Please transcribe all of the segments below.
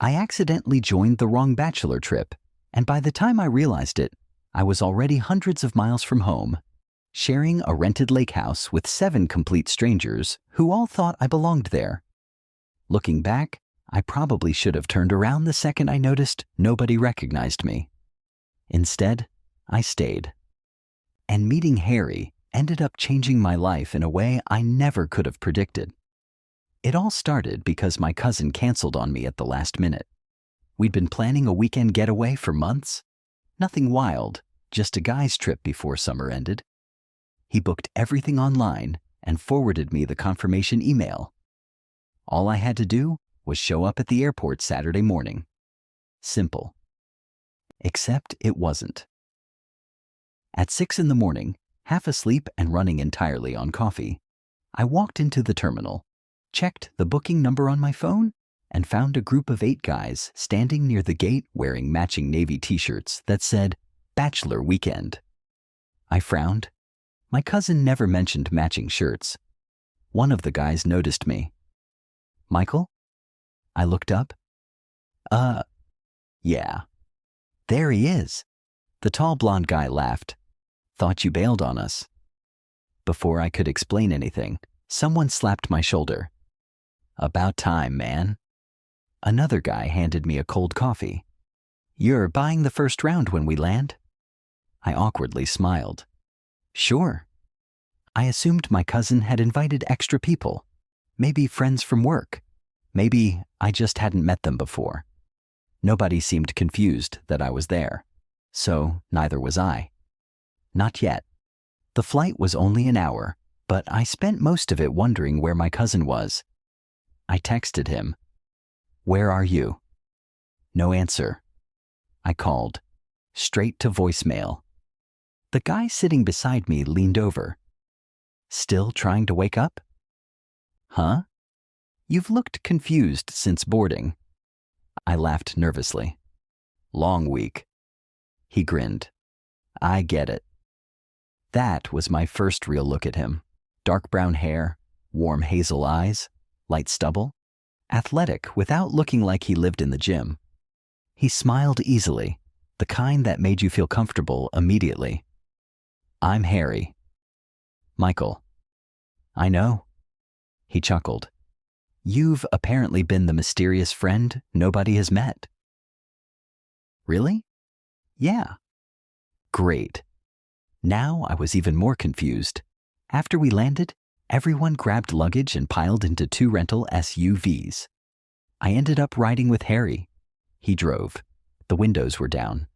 I accidentally joined the wrong bachelor trip, and by the time I realized it, I was already hundreds of miles from home, sharing a rented lake house with 7 complete strangers who all thought I belonged there. Looking back, I probably should have turned around the second I noticed nobody recognized me. Instead, I stayed. And meeting Hary ended up changing my life in a way I never could have predicted. It all started because my cousin canceled on me at the last minute. We'd been planning a weekend getaway for months. Nothing wild, just a guy's trip before summer ended. He booked everything online and forwarded me the confirmation email. All I had to do was show up at the airport Saturday morning. Simple. Except it wasn't. At 6 in the morning, half asleep and running entirely on coffee, I walked into the terminal, checked the booking number on my phone, and found a group of 8 guys standing near the gate wearing matching navy t-shirts that said, Bachelor Weekend. I frowned. My cousin never mentioned matching shirts. One of the guys noticed me. Michael? I looked up. Yeah. There he is. The tall blonde guy laughed. Thought you bailed on us. Before I could explain anything, someone slapped my shoulder. About time, man. Another guy handed me a cold coffee. You're buying the first round when we land? I awkwardly smiled. Sure. I assumed my cousin had invited extra people. Maybe friends from work. Maybe I just hadn't met them before. Nobody seemed confused that I was there, so neither was I. Not yet. The flight was only an hour, but I spent most of it wondering where my cousin was. I texted him. Where are you? No answer. I called. Straight to voicemail. The guy sitting beside me leaned over. Still trying to wake up? Huh? You've looked confused since boarding. I laughed nervously. Long week. He grinned. I get it. That was my first real look at him. Dark brown hair, warm hazel eyes, light stubble, athletic without looking like he lived in the gym. He smiled easily, the kind that made you feel comfortable immediately. I'm Hary. Michael. I know. He chuckled. You've apparently been the mysterious friend nobody has met. Really? Yeah. Great. Now I was even more confused. After we landed, everyone grabbed luggage and piled into 2 rental SUVs. I ended up riding with Hary. He drove. The windows were down.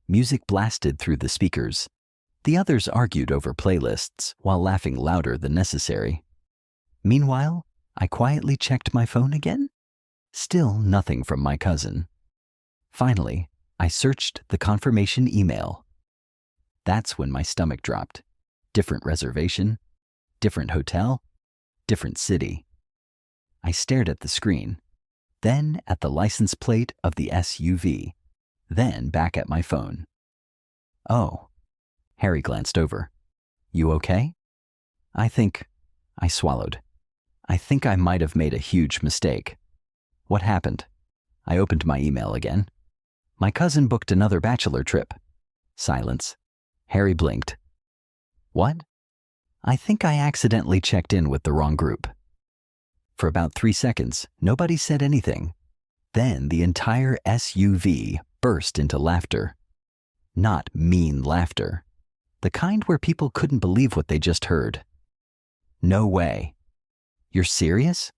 Music blasted through the speakers. The others argued over playlists while laughing louder than necessary. Meanwhile, I quietly checked my phone again. Still nothing from my cousin. Finally, I searched the confirmation email. That's when my stomach dropped. Different reservation, different hotel, different city. I stared at the screen, then at the license plate of the SUV, then back at my phone. Oh, Hary glanced over. You okay? I swallowed. I think I might have made a huge mistake. What happened? I opened my email again. My cousin booked another bachelor trip. Silence. Hary blinked. What? I think I accidentally checked in with the wrong group. For about 3 seconds, nobody said anything. Then the entire SUV burst into laughter. Not mean laughter. The kind where people couldn't believe what they just heard. No way. You're serious?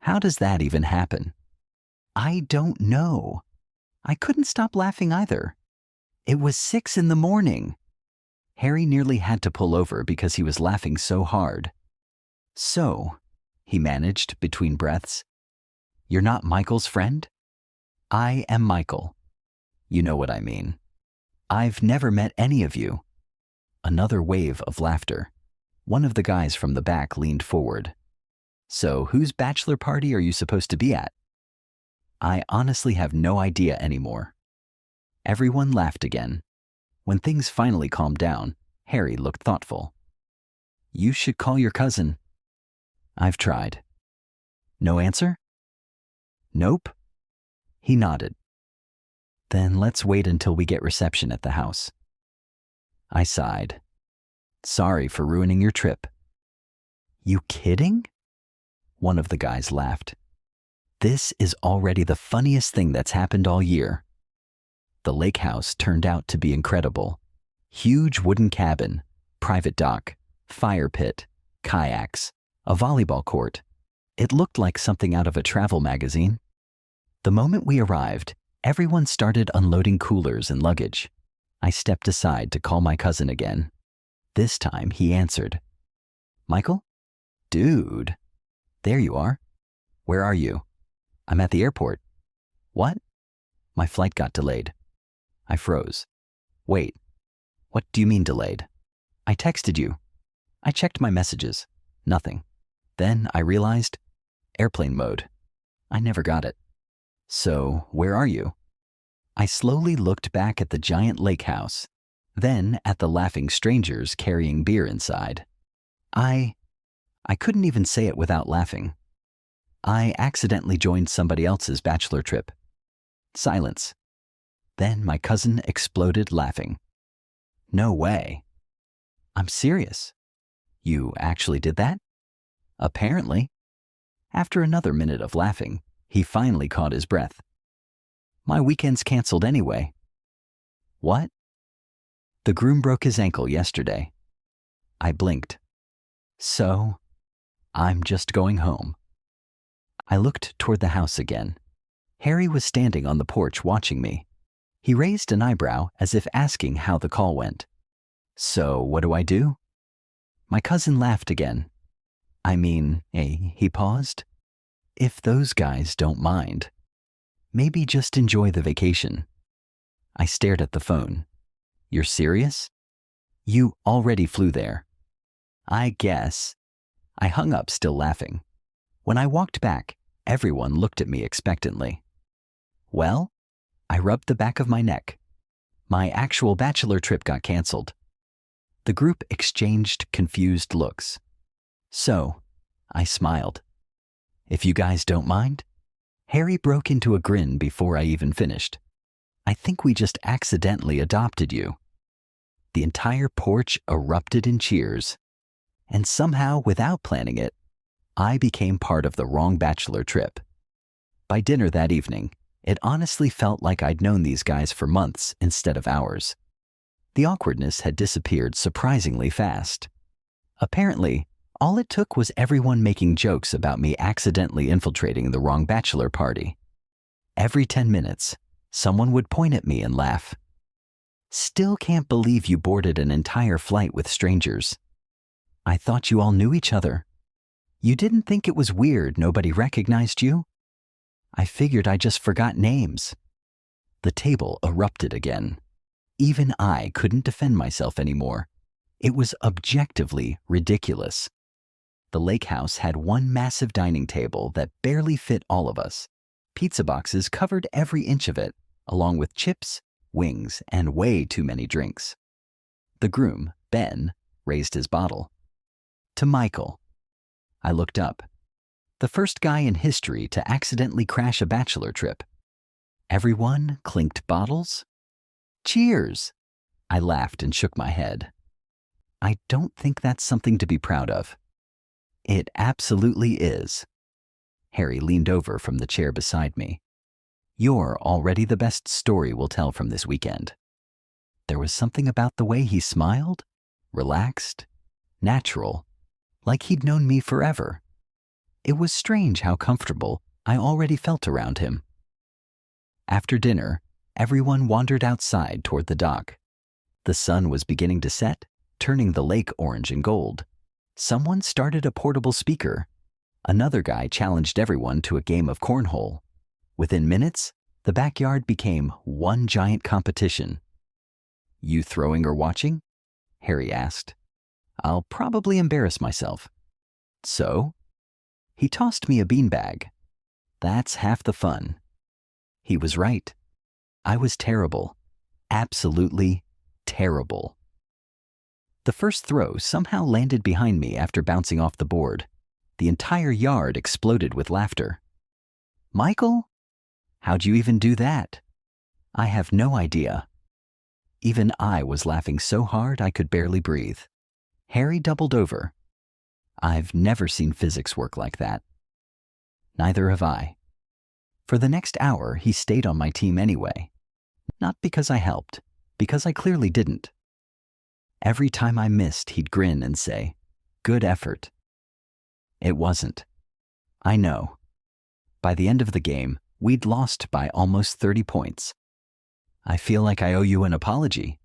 How does that even happen? I don't know. I couldn't stop laughing either. It was 6 in the morning. Hary nearly had to pull over because he was laughing so hard. So, he managed between breaths, you're not Michael's friend? I am Michael. You know what I mean. I've never met any of you. Another wave of laughter. One of the guys from the back leaned forward. So, whose bachelor party are you supposed to be at? I honestly have no idea anymore. Everyone laughed again. When things finally calmed down, Hary looked thoughtful. You should call your cousin. I've tried. No answer? Nope. He nodded. Then let's wait until we get reception at the house. I sighed. Sorry for ruining your trip. You kidding? One of the guys laughed. This is already the funniest thing that's happened all year. The lake house turned out to be incredible. Huge wooden cabin, private dock, fire pit, kayaks, a volleyball court. It looked like something out of a travel magazine. The moment we arrived, everyone started unloading coolers and luggage. I stepped aside to call my cousin again. This time he answered. Michael? Dude. There you are. Where are you? I'm at the airport. What? My flight got delayed. I froze. Wait. What do you mean delayed? I texted you. I checked my messages. Nothing. Then I realized airplane mode. I never got it. So, where are you? I slowly looked back at the giant lake house, then at the laughing strangers carrying beer inside. I couldn't even say it without laughing. I accidentally joined somebody else's bachelor trip. Silence. Then my cousin exploded laughing. No way. I'm serious. You actually did that? Apparently. After another minute of laughing, he finally caught his breath. My weekend's canceled anyway. What? The groom broke his ankle yesterday. I blinked. So, I'm just going home. I looked toward the house again. Hary was standing on the porch watching me. He raised an eyebrow as if asking how the call went. So, what do I do? My cousin laughed again. He paused. If those guys don't mind, maybe just enjoy the vacation. I stared at the phone. You're serious? You already flew there. I guess. I hung up, still laughing. When I walked back, everyone looked at me expectantly. Well, I rubbed the back of my neck. My actual bachelor trip got canceled. The group exchanged confused looks. So, I smiled. If you guys don't mind? Hary broke into a grin before I even finished. I think we just accidentally adopted you. The entire porch erupted in cheers. And somehow, without planning it, I became part of the wrong bachelor trip. By dinner that evening, it honestly felt like I'd known these guys for months instead of hours. The awkwardness had disappeared surprisingly fast. Apparently, all it took was everyone making jokes about me accidentally infiltrating the wrong bachelor party. Every 10 minutes, someone would point at me and laugh. Still can't believe you boarded an entire flight with strangers. I thought you all knew each other. You didn't think it was weird nobody recognized you? I figured I just forgot names. The table erupted again. Even I couldn't defend myself anymore. It was objectively ridiculous. The lake house had one massive dining table that barely fit all of us. Pizza boxes covered every inch of it, along with chips, wings, and way too many drinks. The groom, Ben, raised his bottle. To Michael. I looked up. The first guy in history to accidentally crash a bachelor trip. Everyone clinked bottles. Cheers! I laughed and shook my head. I don't think that's something to be proud of. It absolutely is. Hary leaned over from the chair beside me. You're already the best story we'll tell from this weekend. There was something about the way he smiled, relaxed, natural, like he'd known me forever. It was strange how comfortable I already felt around him. After dinner, everyone wandered outside toward the dock. The sun was beginning to set, turning the lake orange and gold. Someone started a portable speaker. Another guy challenged everyone to a game of cornhole. Within minutes, the backyard became one giant competition. You throwing or watching? Hary asked. I'll probably embarrass myself. So? He tossed me a beanbag. That's half the fun. He was right. I was terrible. Absolutely terrible. The first throw somehow landed behind me after bouncing off the board. The entire yard exploded with laughter. Michael? How'd you even do that? I have no idea. Even I was laughing so hard I could barely breathe. Hary doubled over. I've never seen physics work like that. Neither have I. For the next hour, he stayed on my team anyway. Not because I helped, because I clearly didn't. Every time I missed, he'd grin and say, "Good effort." It wasn't. I know. By the end of the game, we'd lost by almost 30 points. I feel like I owe you an apology.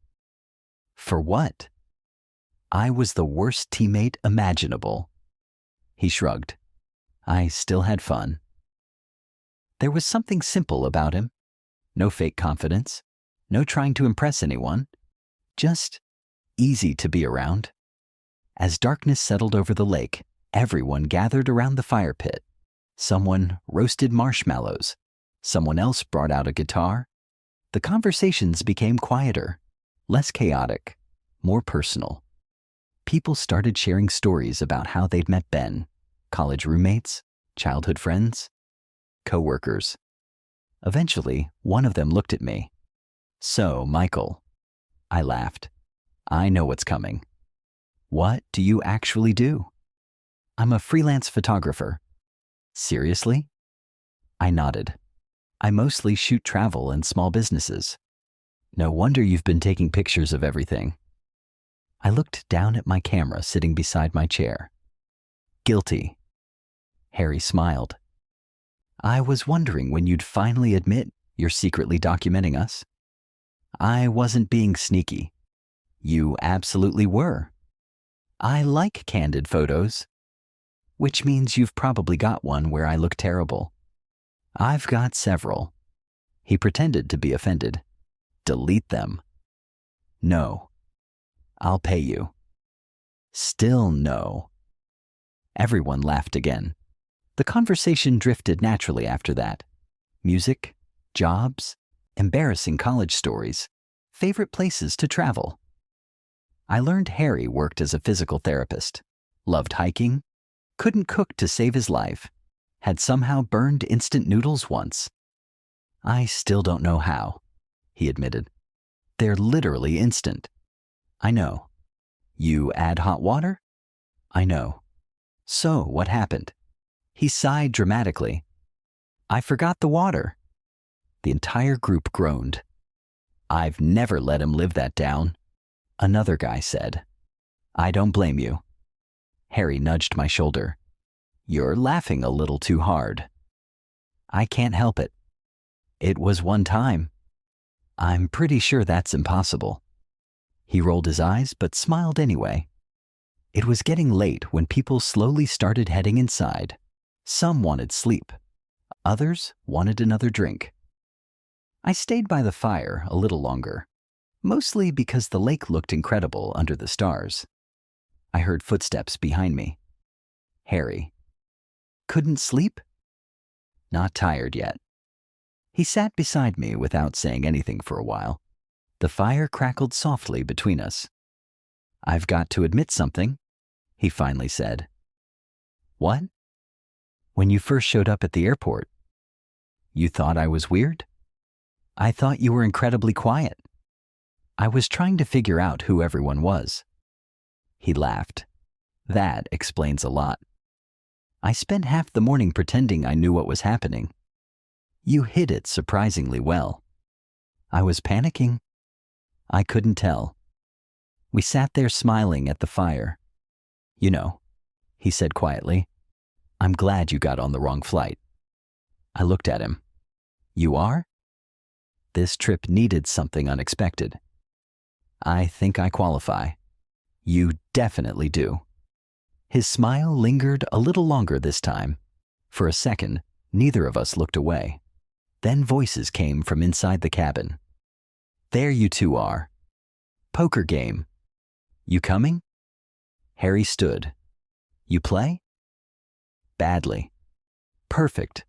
For what? I was the worst teammate imaginable. He shrugged. I still had fun. There was something simple about him. No fake confidence. No trying to impress anyone. Just easy to be around. As darkness settled over the lake, everyone gathered around the fire pit. Someone roasted marshmallows. Someone else brought out a guitar. The conversations became quieter, less chaotic, more personal. People started sharing stories about how they'd met Ben, college roommates, childhood friends, co-workers. Eventually, one of them looked at me. "So, Michael." I laughed. "I know what's coming." "What do you actually do?" "I'm a freelance photographer." "Seriously?" I nodded. "I mostly shoot travel and small businesses." "No wonder you've been taking pictures of everything." I looked down at my camera sitting beside my chair. "Guilty." Hary smiled. "I was wondering when you'd finally admit you're secretly documenting us." "I wasn't being sneaky." "You absolutely were." "I like candid photos." "Which means you've probably got one where I look terrible." "I've got several." He pretended to be offended. "Delete them." "No." "I'll pay you." "Still no." Everyone laughed again. The conversation drifted naturally after that. Music, jobs, embarrassing college stories, favorite places to travel. I learned Hary worked as a physical therapist, loved hiking, couldn't cook to save his life, had somehow burned instant noodles once. "I still don't know how," he admitted. "They're literally instant." "I know." "You add hot water?" "I know." "So, what happened?" He sighed dramatically. "I forgot the water." The entire group groaned. "I've never let him live that down." Another guy said. "I don't blame you." Hary nudged my shoulder. "You're laughing a little too hard." "I can't help it." "It was one time." "I'm pretty sure that's impossible." He rolled his eyes but smiled anyway. It was getting late when people slowly started heading inside. Some wanted sleep. Others wanted another drink. I stayed by the fire a little longer, mostly because the lake looked incredible under the stars. I heard footsteps behind me. Hary. "Couldn't sleep?" "Not tired yet." He sat beside me without saying anything for a while. The fire crackled softly between us. "I've got to admit something," he finally said. "What?" "When you first showed up at the airport, you thought I was weird? I thought you were incredibly quiet. I was trying to figure out who everyone was." He laughed. "That explains a lot. I spent half the morning pretending I knew what was happening. You hid it surprisingly well." "I was panicking." "I couldn't tell." We sat there smiling at the fire. "You know," he said quietly, "I'm glad you got on the wrong flight." I looked at him. "You are?" This trip needed something unexpected. "I think I qualify." "You definitely do." His smile lingered a little longer this time. For a second, neither of us looked away. Then voices came from inside the cabin. "There you two are. Poker game. You coming?" Hary stood. "You play?" "Badly." "Perfect."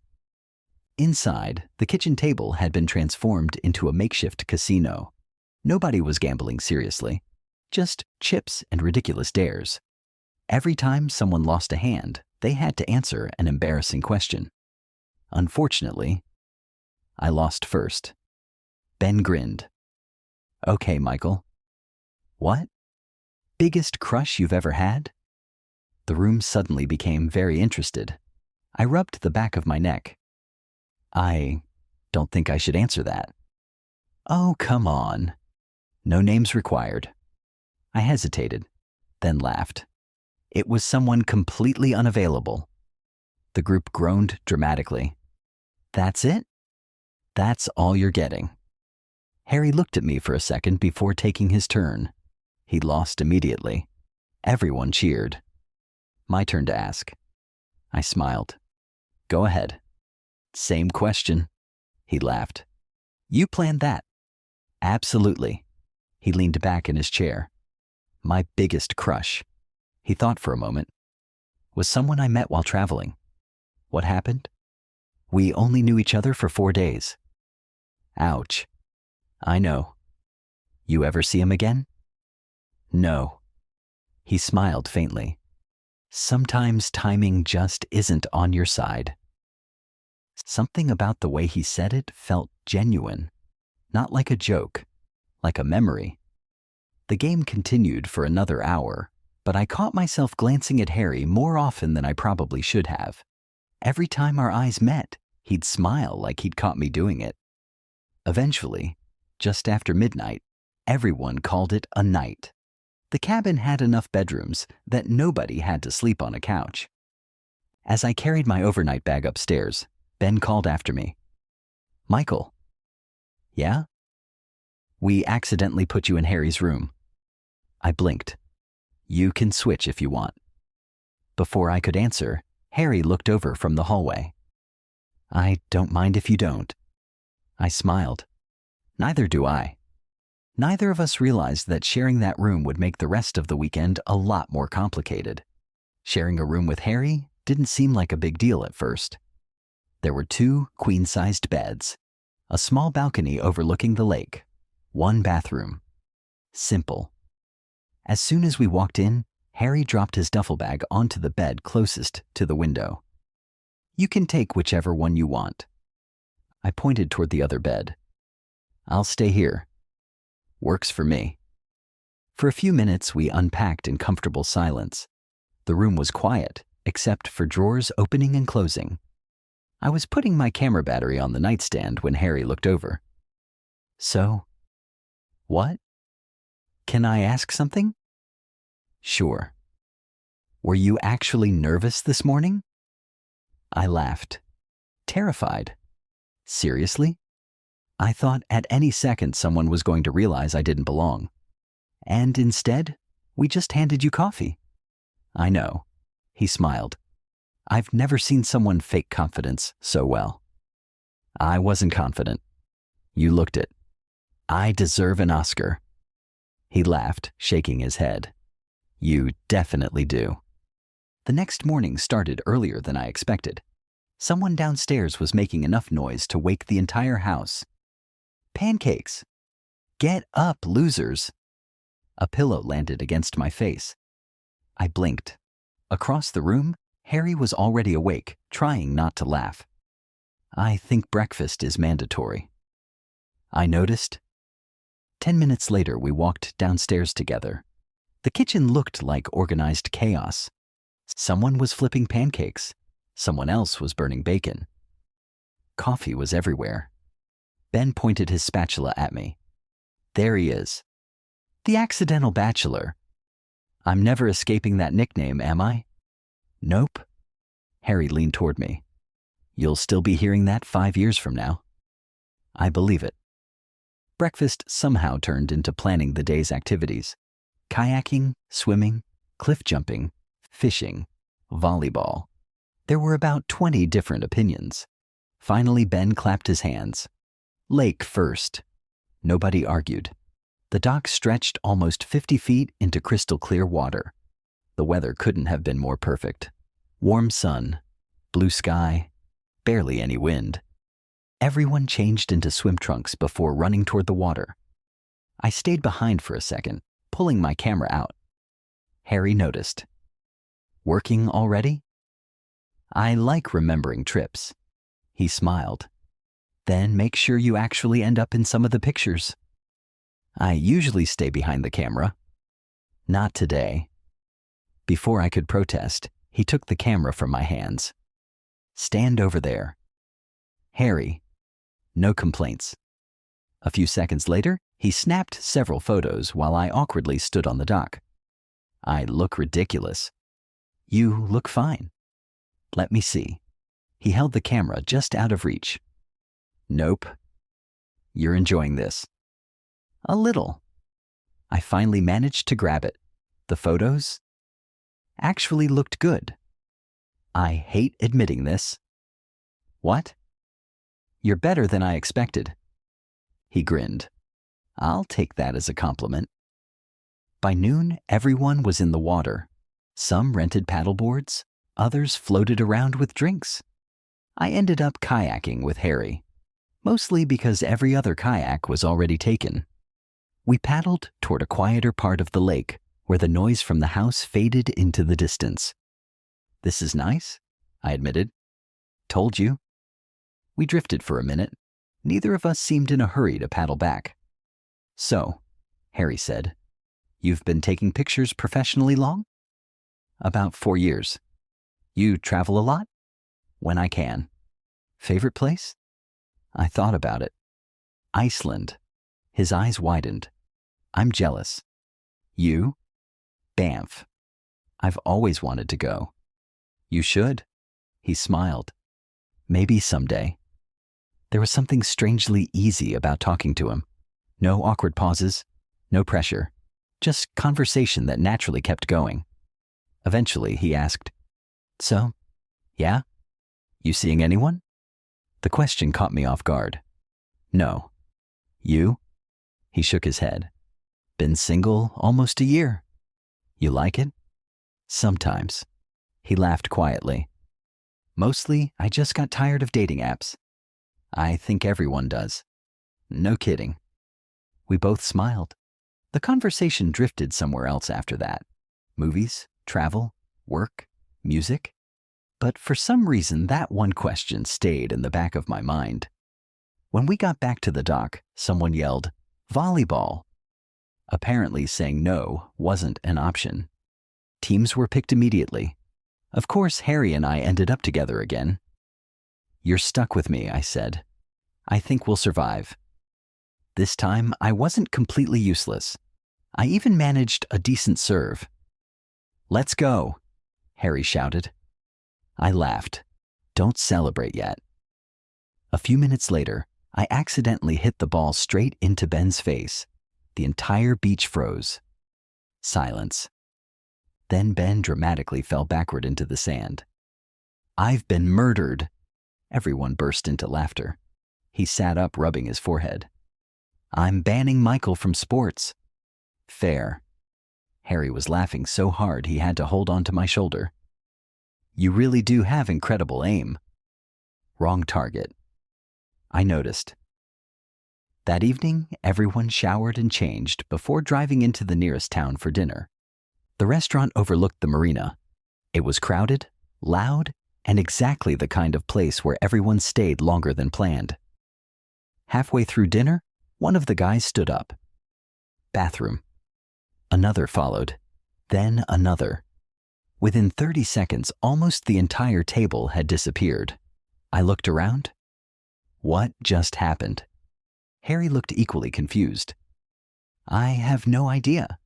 Inside, the kitchen table had been transformed into a makeshift casino. Nobody was gambling seriously, just chips and ridiculous dares. Every time someone lost a hand, they had to answer an embarrassing question. Unfortunately, I lost first. Ben grinned. Okay, Michael. What? Biggest crush you've ever had? The room suddenly became very interested. I rubbed the back of my neck. I don't think I should answer that. Oh, come on. No names required. I hesitated, then laughed. It was someone completely unavailable. The group groaned dramatically. That's it? That's all you're getting. Hary looked at me for a second before taking his turn. He lost immediately. Everyone cheered. My turn to ask. I smiled. Go ahead. Same question. He laughed. You planned that. Absolutely. He leaned back in his chair. My biggest crush. He thought for a moment. Was someone I met while traveling. What happened? We only knew each other for 4 days. Ouch. I know. You ever see him again? No. He smiled faintly. Sometimes timing just isn't on your side. Something about the way he said it felt genuine, not like a joke, like a memory. The game continued for another hour, but I caught myself glancing at Hary more often than I probably should have. Every time our eyes met, he'd smile like he'd caught me doing it. Eventually, just after midnight, everyone called it a night. The cabin had enough bedrooms that nobody had to sleep on a couch. As I carried my overnight bag upstairs, Ben called after me. Michael. Yeah? We accidentally put you in Hary's room. I blinked. You can switch if you want. Before I could answer, Hary looked over from the hallway. I don't mind if you don't. I smiled. Neither do I. Neither of us realized that sharing that room would make the rest of the weekend a lot more complicated. Sharing a room with Hary didn't seem like a big deal at first. There were 2 queen-sized beds, a small balcony overlooking the lake, 1 bathroom. Simple. As soon as we walked in, Hary dropped his duffel bag onto the bed closest to the window. You can take whichever one you want. I pointed toward the other bed. I'll stay here. Works for me. For a few minutes, we unpacked in comfortable silence. The room was quiet, except for drawers opening and closing. I was putting my camera battery on the nightstand when Hary looked over. So, what? Can I ask something? Sure. Were you actually nervous this morning? I laughed. Terrified. Seriously? I thought at any second someone was going to realize I didn't belong. And instead, we just handed you coffee. I know. He smiled. I've never seen someone fake confidence so well. I wasn't confident. You looked it. I deserve an Oscar. He laughed, shaking his head. You definitely do. The next morning started earlier than I expected. Someone downstairs was making enough noise to wake the entire house. Pancakes! Get up, losers! A pillow landed against my face. I blinked. Across the room, Hary was already awake, trying not to laugh. I think breakfast is mandatory. I noticed. 10 minutes later, we walked downstairs together. The kitchen looked like organized chaos. Someone was flipping pancakes. Someone else was burning bacon. Coffee was everywhere. Ben pointed his spatula at me. There he is. The accidental bachelor. I'm never escaping that nickname, am I? Nope. Hary leaned toward me. You'll still be hearing that 5 years from now. I believe it. Breakfast somehow turned into planning the day's activities. Kayaking, swimming, cliff jumping, fishing, volleyball. There were about 20 different opinions. Finally, Ben clapped his hands. Lake first. Nobody argued. The dock stretched almost 50 feet into crystal clear water. The weather couldn't have been more perfect. Warm sun, blue sky, barely any wind. Everyone changed into swim trunks before running toward the water. I stayed behind for a second, pulling my camera out. Hary noticed. Working already? I like remembering trips. He smiled. Then make sure you actually end up in some of the pictures. I usually stay behind the camera. Not today. Before I could protest, he took the camera from my hands. Stand over there. Hary. No complaints. A few seconds later, he snapped several photos while I awkwardly stood on the dock. I look ridiculous. You look fine. Let me see. He held the camera just out of reach. Nope. You're enjoying this. A little. I finally managed to grab it. The photos actually looked good. I hate admitting this. What? You're better than I expected. He grinned. I'll take that as a compliment. By noon, everyone was in the water. Some rented paddleboards, others floated around with drinks. I ended up kayaking with Hary, mostly because every other kayak was already taken. We paddled toward a quieter part of the lake where the noise from the house faded into the distance. This is nice, I admitted. Told you. We drifted for a minute. Neither of us seemed in a hurry to paddle back. So, Hary said, you've been taking pictures professionally long? About 4 years. You travel a lot? When I can. Favorite place? I thought about it. Iceland. His eyes widened. I'm jealous. You? Banff. I've always wanted to go. You should. He smiled. Maybe someday. There was something strangely easy about talking to him. No awkward pauses, no pressure, just conversation that naturally kept going. Eventually, he asked, So, yeah? You seeing anyone? The question caught me off guard. No. You? He shook his head. Been single almost a year. You like it? Sometimes. He laughed quietly. Mostly, I just got tired of dating apps. I think everyone does. No kidding. We both smiled. The conversation drifted somewhere else after that. Movies, travel, work, music. But for some reason, that one question stayed in the back of my mind. When we got back to the dock, someone yelled, "Volleyball!" Apparently saying no wasn't an option. Teams were picked immediately. Of course, Hary and I ended up together again. You're stuck with me, I said. I think we'll survive. This time, I wasn't completely useless. I even managed a decent serve. Let's go, Hary shouted. I laughed. Don't celebrate yet. A few minutes later, I accidentally hit the ball straight into Ben's face. The entire beach froze. Silence. Then Ben dramatically fell backward into the sand. I've been murdered. Everyone burst into laughter. He sat up, rubbing his forehead. I'm banning Michael from sports. Fair. Hary was laughing so hard he had to hold on to my shoulder. You really do have incredible aim. Wrong target. I noticed. That evening, everyone showered and changed before driving into the nearest town for dinner. The restaurant overlooked the marina. It was crowded, loud, and exactly the kind of place where everyone stayed longer than planned. Halfway through dinner, one of the guys stood up. Bathroom. Another followed, then another. Within 30 seconds, almost the entire table had disappeared. I looked around. What just happened? Hary looked equally confused. I have no idea.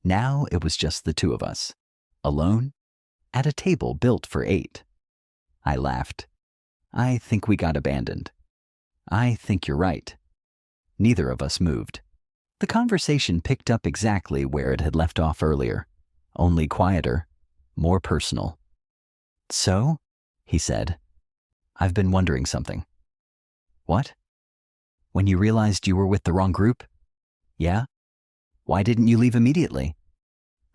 Now it was just the two of us, alone, at a table built for 8. I laughed. I think we got abandoned. I think you're right. Neither of us moved. The conversation picked up exactly where it had left off earlier, only quieter, more personal. So, he said, I've been wondering something. What? When you realized you were with the wrong group? Yeah? Why didn't you leave immediately?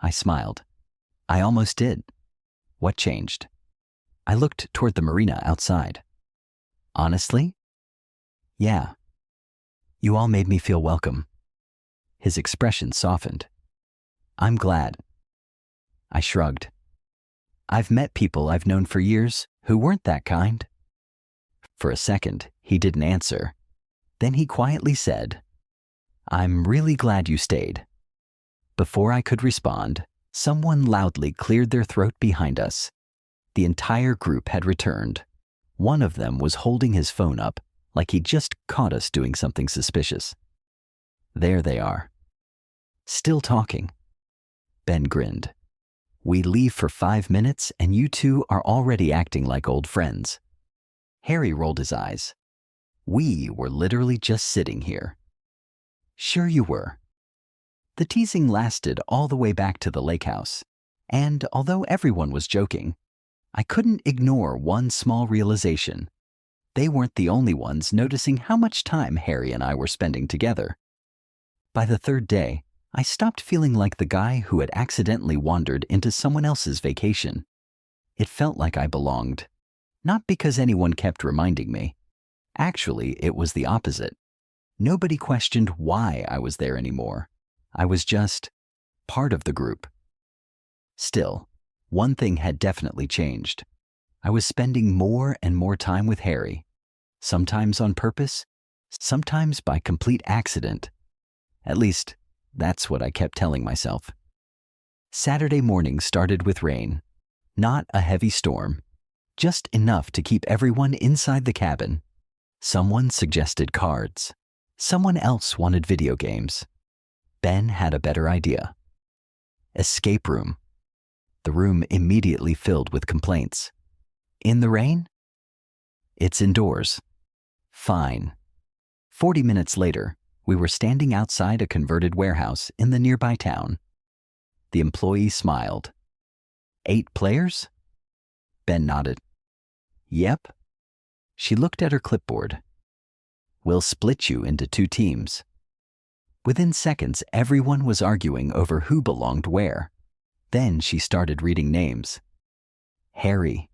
I smiled. I almost did. What changed? I looked toward the marina outside. Honestly? Yeah. You all made me feel welcome. His expression softened. I'm glad. I shrugged. I've met people I've known for years who weren't that kind. For a second, He didn't answer. Then he quietly said, "I'm really glad you stayed." Before I could respond, someone loudly cleared their throat behind us. The entire group had returned. One of them was holding his phone up like he'd just caught us doing something suspicious. There they are. Still talking. Ben grinned. "We leave for 5 minutes and you two are already acting like old friends." Hary rolled his eyes. "We were literally just sitting here." "Sure you were." The teasing lasted all the way back to the lake house, and although everyone was joking, I couldn't ignore one small realization. They weren't the only ones noticing how much time Hary and I were spending together. By the third day, I stopped feeling like the guy who had accidentally wandered into someone else's vacation. It felt like I belonged, not because anyone kept reminding me. Actually, it was the opposite. Nobody questioned why I was there anymore. I was just part of the group. Still, one thing had definitely changed. I was spending more and more time with Hary, sometimes on purpose, sometimes by complete accident. At least, that's what I kept telling myself. Saturday morning started with rain. Not a heavy storm, just enough to keep everyone inside the cabin. Someone suggested cards. Someone else wanted video games. Ben had a better idea. Escape room. The room immediately filled with complaints. In the rain? It's indoors. Fine. 40 minutes later, we were standing outside a converted warehouse in the nearby town. The employee smiled. 8 players? Ben nodded. Yep. She looked at her clipboard. We'll split you into 2 teams. Within seconds, everyone was arguing over who belonged where. Then she started reading names. Hary.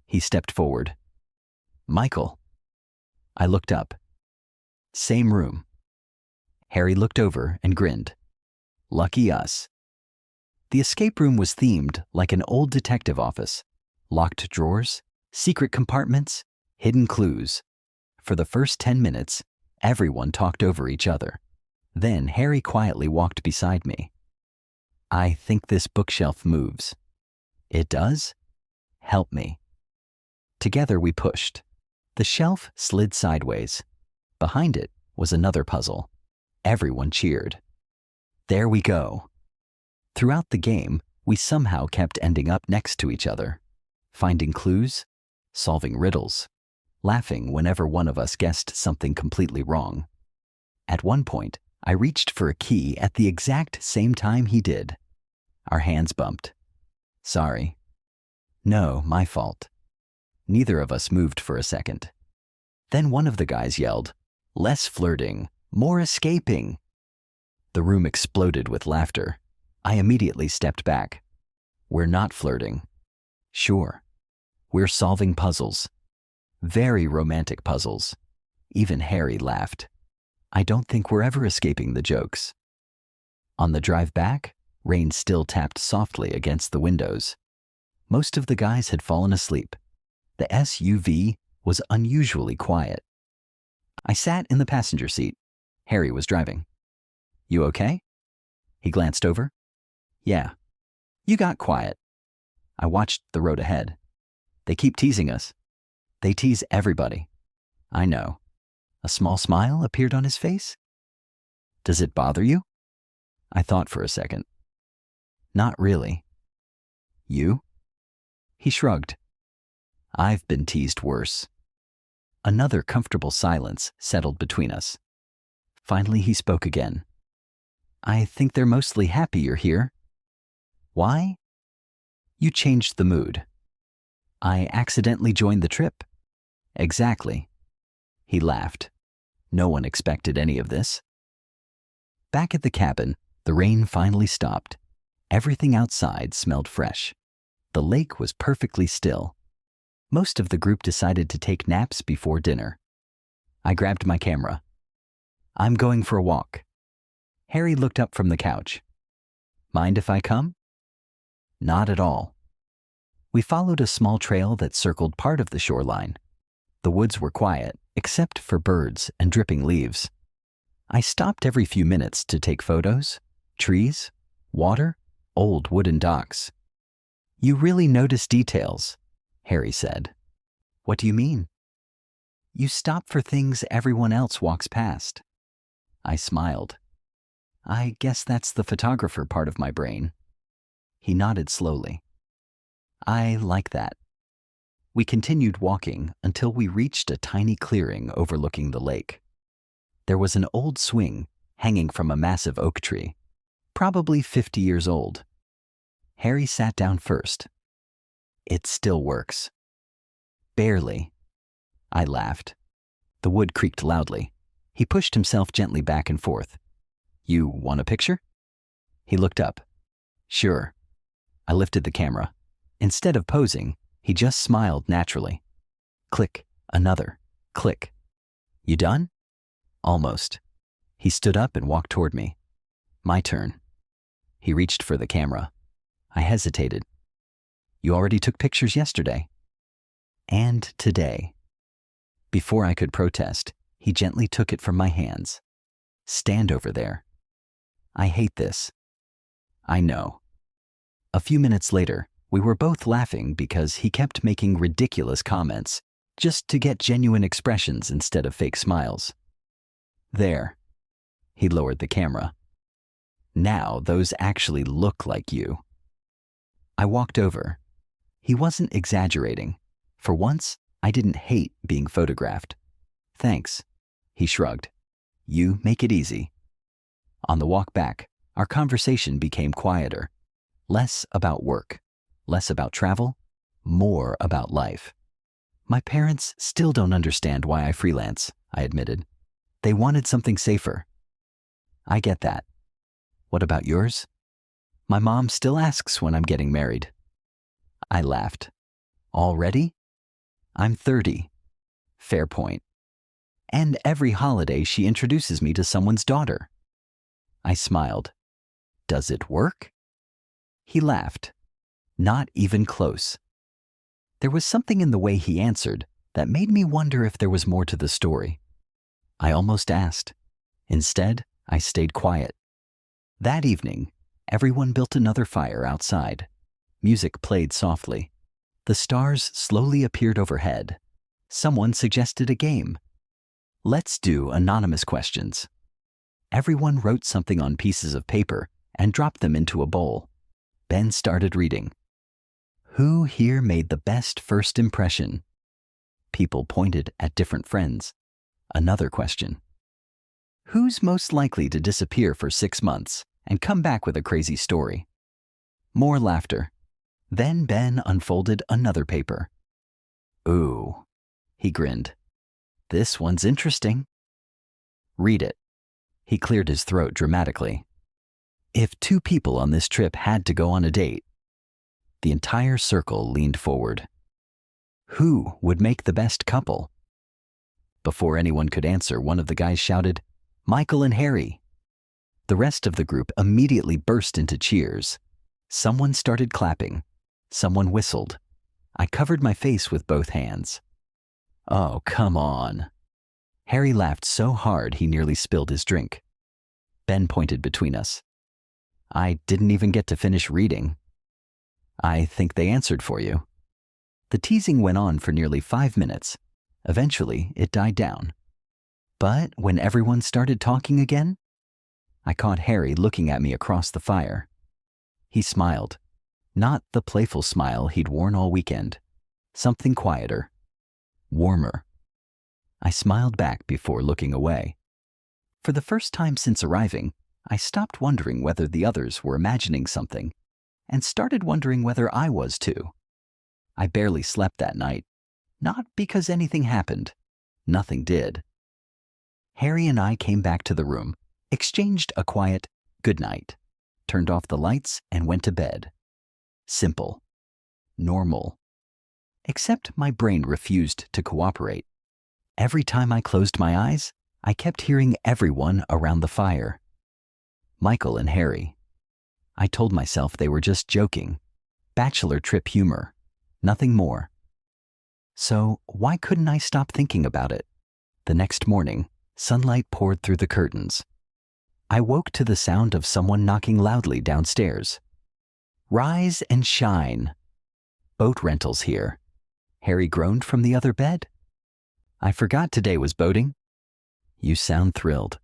He stepped forward. Michael. I looked up. Same room. Hary looked over and grinned. Lucky us. The escape room was themed like an old detective office. Locked drawers, secret compartments, hidden clues. For the first 10 minutes, everyone talked over each other. Then Hary quietly walked beside me. I think this bookshelf moves. It does? Help me. Together we pushed. The shelf slid sideways. Behind it was another puzzle. Everyone cheered. There we go. Throughout the game, we somehow kept ending up next to each other, finding clues, solving riddles, laughing whenever one of us guessed something completely wrong. At one point, I reached for a key at the exact same time he did. Our hands bumped. Sorry. No, my fault. Neither of us moved for a second. Then one of the guys yelled, "Less flirting, more escaping." The room exploded with laughter. I immediately stepped back. We're not flirting. Sure. We're solving puzzles. Very romantic puzzles. Even Hary laughed. I don't think we're ever escaping the jokes. On the drive back, rain still tapped softly against the windows. Most of the guys had fallen asleep. The SUV was unusually quiet. I sat in the passenger seat. Hary was driving. You okay? He glanced over. Yeah. You got quiet. I watched the road ahead. They keep teasing us. They tease everybody. I know. A small smile appeared on his face. Does it bother you? I thought for a second. Not really. You? He shrugged. I've been teased worse. Another comfortable silence settled between us. Finally, he spoke again. I think they're mostly happy you're here. Why? You changed the mood. I accidentally joined the trip. Exactly. He laughed. No one expected any of this. Back at the cabin, the rain finally stopped. Everything outside smelled fresh. The lake was perfectly still. Most of the group decided to take naps before dinner. I grabbed my camera. I'm going for a walk. Hary looked up from the couch. Mind if I come? Not at all. We followed a small trail that circled part of the shoreline. The woods were quiet, except for birds and dripping leaves. I stopped every few minutes to take photos, trees, water, old wooden docks. You really notice details, Hary said. What do you mean? You stop for things everyone else walks past. I smiled. I guess that's the photographer part of my brain. He nodded slowly. I like that. We continued walking until we reached a tiny clearing overlooking the lake. There was an old swing hanging from a massive oak tree, probably 50 years old. Hary sat down first. It still works. Barely. I laughed. The wood creaked loudly. He pushed himself gently back and forth. You want a picture? He looked up. Sure. I lifted the camera. Instead of posing, he just smiled naturally. Click, another, click. You done? Almost. He stood up and walked toward me. My turn. He reached for the camera. I hesitated. You already took pictures yesterday. And today. Before I could protest, he gently took it from my hands. Stand over there. I hate this. I know. A few minutes later, we were both laughing because he kept making ridiculous comments just to get genuine expressions instead of fake smiles. There. He lowered the camera. Now those actually look like you. I walked over. He wasn't exaggerating. For once, I didn't hate being photographed. Thanks. He shrugged. You make it easy. On the walk back, our conversation became quieter. Less about work, less about travel, more about life. My parents still don't understand why I freelance, I admitted. They wanted something safer. I get that. What about yours? My mom still asks when I'm getting married. I laughed. Already? I'm 30. Fair point. And every holiday she introduces me to someone's daughter. I smiled. Does it work? He laughed. Not even close. There was something in the way he answered that made me wonder if there was more to the story. I almost asked. Instead, I stayed quiet. That evening, everyone built another fire outside. Music played softly. The stars slowly appeared overhead. Someone suggested a game. Let's do anonymous questions. Everyone wrote something on pieces of paper and dropped them into a bowl. Ben started reading. Who here made the best first impression? People pointed at different friends. Another question. Who's most likely to disappear for 6 months and come back with a crazy story? More laughter. Then Ben unfolded another paper. Ooh, he grinned. This one's interesting. Read it. He cleared his throat dramatically. If 2 people on this trip had to go on a date, the entire circle leaned forward. Who would make the best couple? Before anyone could answer, one of the guys shouted, Michael and Hary. The rest of the group immediately burst into cheers. Someone started clapping. Someone whistled. I covered my face with both hands. Oh, come on. Hary laughed so hard he nearly spilled his drink. Ben pointed between us. I didn't even get to finish reading. I think they answered for you. The teasing went on for nearly 5 minutes. Eventually, it died down. But when everyone started talking again, I caught Hary looking at me across the fire. He smiled. Not the playful smile he'd worn all weekend. Something quieter. Warmer. I smiled back before looking away. For the first time since arriving, I stopped wondering whether the others were imagining something, and started wondering whether I was too. I barely slept that night, not because anything happened. Nothing did. Hary and I came back to the room, exchanged a quiet good night, turned off the lights, and went to bed. Simple. Normal. Except my brain refused to cooperate. Every time I closed my eyes, I kept hearing everyone around the fire. Michael and Hary. I told myself they were just joking. Bachelor trip humor. Nothing more. So why couldn't I stop thinking about it? The next morning, sunlight poured through the curtains. I woke to the sound of someone knocking loudly downstairs. "Rise and shine. Boat rentals here." Hary groaned from the other bed. "I forgot today was boating." "You sound thrilled."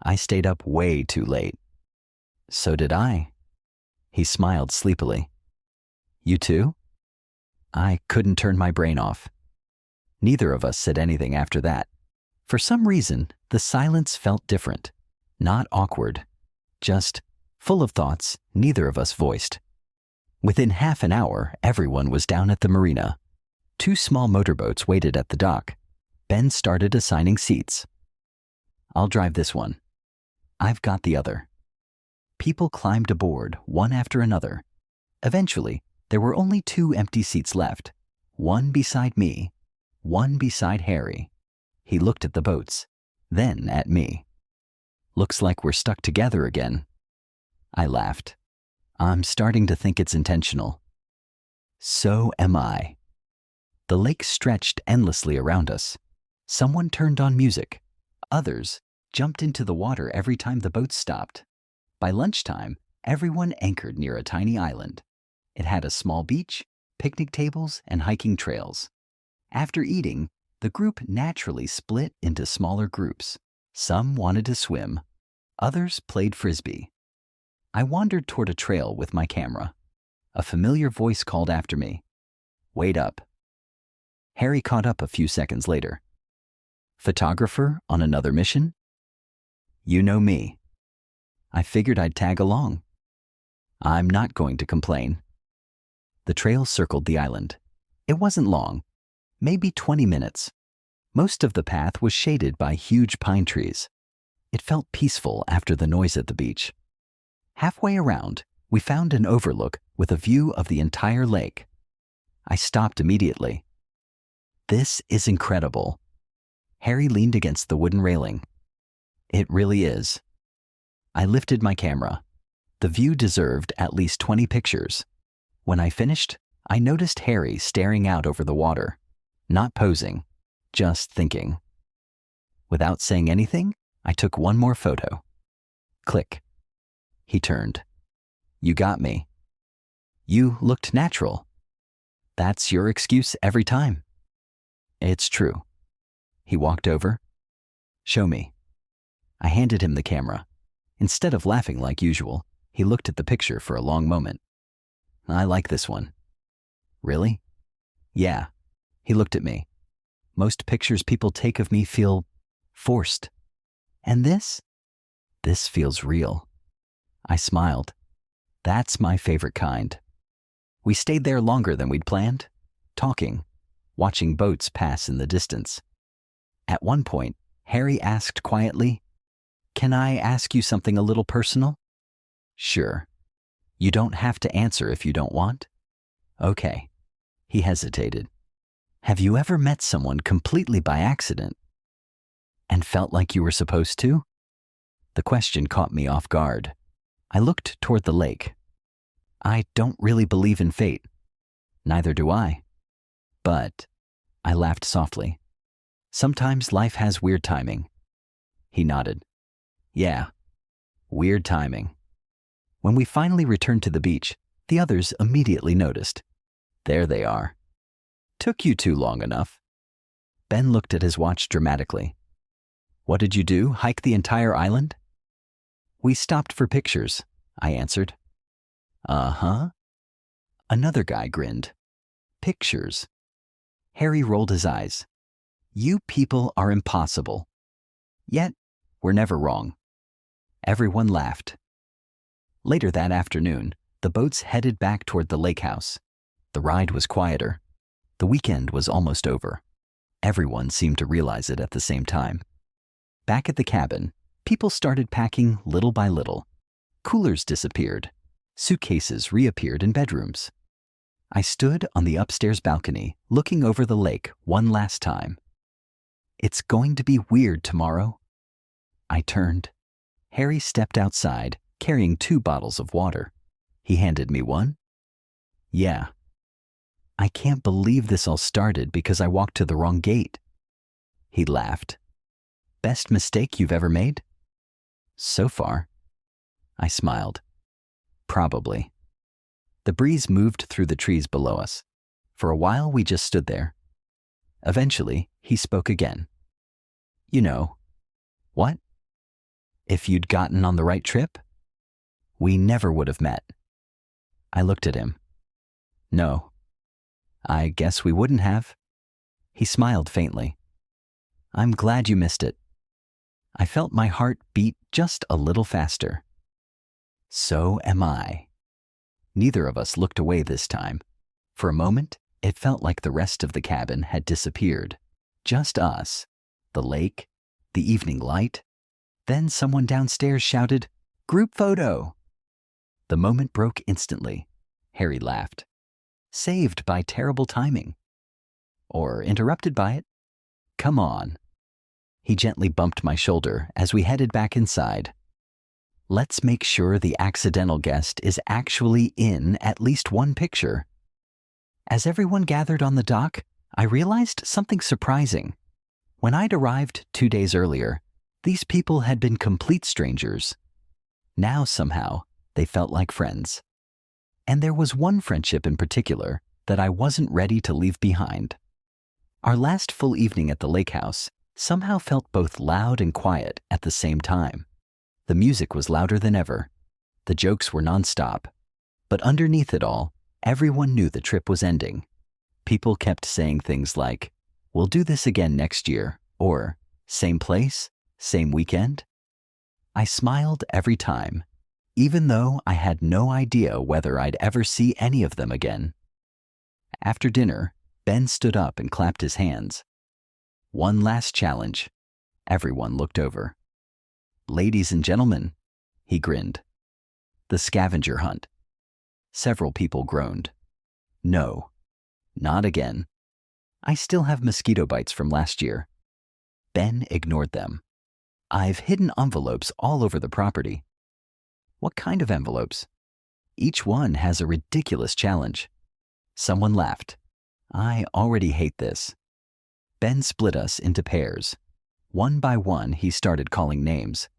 "I stayed up way too late." "So did I." He smiled sleepily. "You too?" I couldn't turn my brain off. Neither of us said anything after that. For some reason, the silence felt different. Not awkward. Just full of thoughts neither of us voiced. Within half an hour, everyone was down at the marina. 2 small motorboats waited at the dock. Ben started assigning seats. "I'll drive this one." "I've got the other." People climbed aboard, one after another. Eventually, there were only 2 empty seats left. One beside me, one beside Hary. He looked at the boats, then at me. "Looks like we're stuck together again." I laughed. "I'm starting to think it's intentional." "So am I." The lake stretched endlessly around us. Someone turned on music. Others jumped into the water every time the boats stopped. By lunchtime, everyone anchored near a tiny island. It had a small beach, picnic tables, and hiking trails. After eating, the group naturally split into smaller groups. Some wanted to swim. Others played frisbee. I wandered toward a trail with my camera. A familiar voice called after me. "Wait up." Hary caught up a few seconds later. "Photographer on another mission?" "You know me." I figured I'd tag along. I'm not going to complain. The trail circled the island. It wasn't long, maybe 20 minutes. Most of the path was shaded by huge pine trees. It felt peaceful after the noise at the beach. Halfway around, we found an overlook with a view of the entire lake. I stopped immediately. "This is incredible." Hary leaned against the wooden railing. "It really is." I lifted my camera. The view deserved at least 20 pictures. When I finished, I noticed Hary staring out over the water, not posing, just thinking. Without saying anything, I took one more photo. Click. He turned. "You got me." "You looked natural." "That's your excuse every time." "It's true." He walked over. "Show me." I handed him the camera. Instead of laughing like usual, he looked at the picture for a long moment. "I like this one." "Really?" "Yeah." He looked at me. "Most pictures people take of me feel forced. And this? This feels real." I smiled. "That's my favorite kind." We stayed there longer than we'd planned, talking, watching boats pass in the distance. At one point, Hary asked quietly, "Can I ask you something a little personal?" "Sure." "You don't have to answer if you don't want." "Okay." He hesitated. "Have you ever met someone completely by accident and felt like you were supposed to?" The question caught me off guard. I looked toward the lake. "I don't really believe in fate." "Neither do I." "But," I laughed softly, "sometimes life has weird timing." He nodded. "Yeah, weird timing." When we finally returned to the beach, the others immediately noticed. "There they are." "Took you too long enough." Ben looked at his watch dramatically. "What did you do? Hike the entire island?" "We stopped for pictures," I answered. "Uh-huh." Another guy grinned. "Pictures." Hary rolled his eyes. "You people are impossible. Yet, we're never wrong." Everyone laughed. Later that afternoon, the boats headed back toward the lake house. The ride was quieter. The weekend was almost over. Everyone seemed to realize it at the same time. Back at the cabin, people started packing little by little. Coolers disappeared. Suitcases reappeared in bedrooms. I stood on the upstairs balcony, looking over the lake one last time. "It's going to be weird tomorrow." I turned. Hary stepped outside, carrying 2 bottles of water. He handed me one. "Yeah." "I can't believe this all started because I walked to the wrong gate." He laughed. Best mistake you've ever made? So far. I smiled. Probably. The breeze moved through the trees below us. For a while, we just stood there. Eventually, he spoke again. You know. What? If you'd gotten on the right trip, we never would have met. I looked at him. No. I guess we wouldn't have. He smiled faintly. I'm glad you missed it. I felt my heart beat just a little faster. So am I. Neither of us looked away this time. For a moment, it felt like the rest of the cabin had disappeared. Just us, the lake, the evening light. Then someone downstairs shouted, "Group photo!" The moment broke instantly. Hary laughed. Saved by terrible timing. Or interrupted by it. Come on. He gently bumped my shoulder as we headed back inside. Let's make sure the accidental guest is actually in at least one picture. As everyone gathered on the dock, I realized something surprising. When I'd arrived 2 days earlier, these people had been complete strangers. Now somehow, they felt like friends. And there was one friendship in particular that I wasn't ready to leave behind. Our last full evening at the lake house somehow felt both loud and quiet at the same time. The music was louder than ever. The jokes were nonstop. But underneath it all, everyone knew the trip was ending. People kept saying things like, "We'll do this again next year," or "Same place, same weekend." I smiled every time, even though I had no idea whether I'd ever see any of them again. After dinner, Ben stood up and clapped his hands. One last challenge. Everyone looked over. Ladies and gentlemen, he grinned. The scavenger hunt. Several people groaned. No, not again. I still have mosquito bites from last year. Ben ignored them. I've hidden envelopes all over the property. What kind of envelopes? Each one has a ridiculous challenge. Someone laughed. I already hate this. Ben split us into pairs. One by one, he started calling names.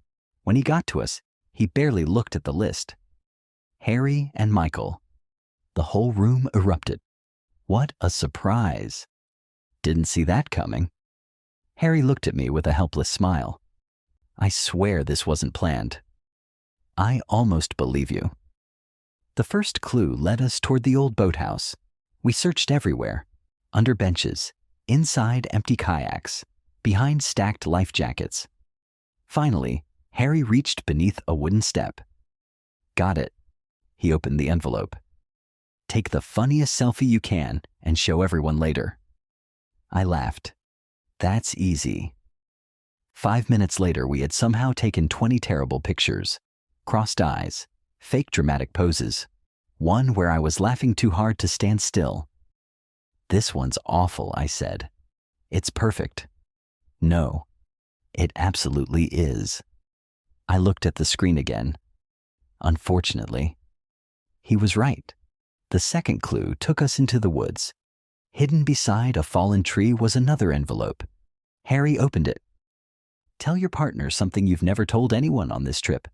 When he got to us, he barely looked at the list. Hary and Michael. The whole room erupted. What a surprise. Didn't see that coming. Hary looked at me with a helpless smile. I swear this wasn't planned. I almost believe you. The first clue led us toward the old boathouse. We searched everywhere. Under benches, inside empty kayaks, behind stacked life jackets. Finally, Hary reached beneath a wooden step. Got it. He opened the envelope. Take the funniest selfie you can and show everyone later. I laughed. That's easy. 5 minutes later, we had somehow taken 20 terrible pictures. Crossed eyes, fake dramatic poses. One where I was laughing too hard to stand still. This one's awful, I said. It's perfect. No, it absolutely is. I looked at the screen again. Unfortunately, he was right. The second clue took us into the woods. Hidden beside a fallen tree was another envelope. Hary opened it. Tell your partner something you've never told anyone on this trip.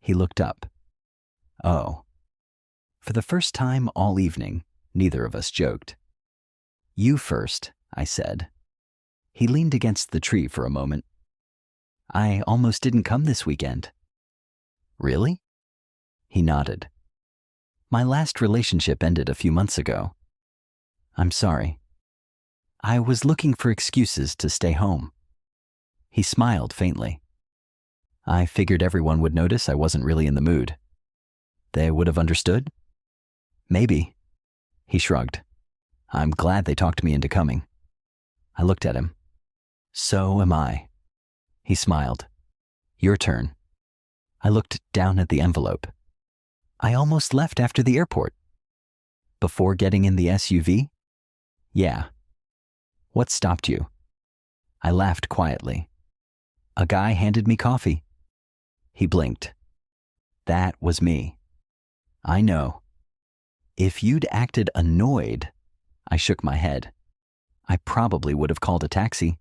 He looked up. Oh. For the first time all evening, neither of us joked. You first, I said. He leaned against the tree for a moment. I almost didn't come this weekend. Really? He nodded. My last relationship ended a few months ago. I'm sorry. I was looking for excuses to stay home. He smiled faintly. I figured everyone would notice I wasn't really in the mood. They would have understood? Maybe. He shrugged. I'm glad they talked me into coming. I looked at him. So am I. He smiled. Your turn. I looked down at the envelope. I almost left after the airport. Before getting in the SUV? Yeah. What stopped you? I laughed quietly. A guy handed me coffee. He blinked. That was me. I know. If you'd acted annoyed, I shook my head. I probably would have called a taxi.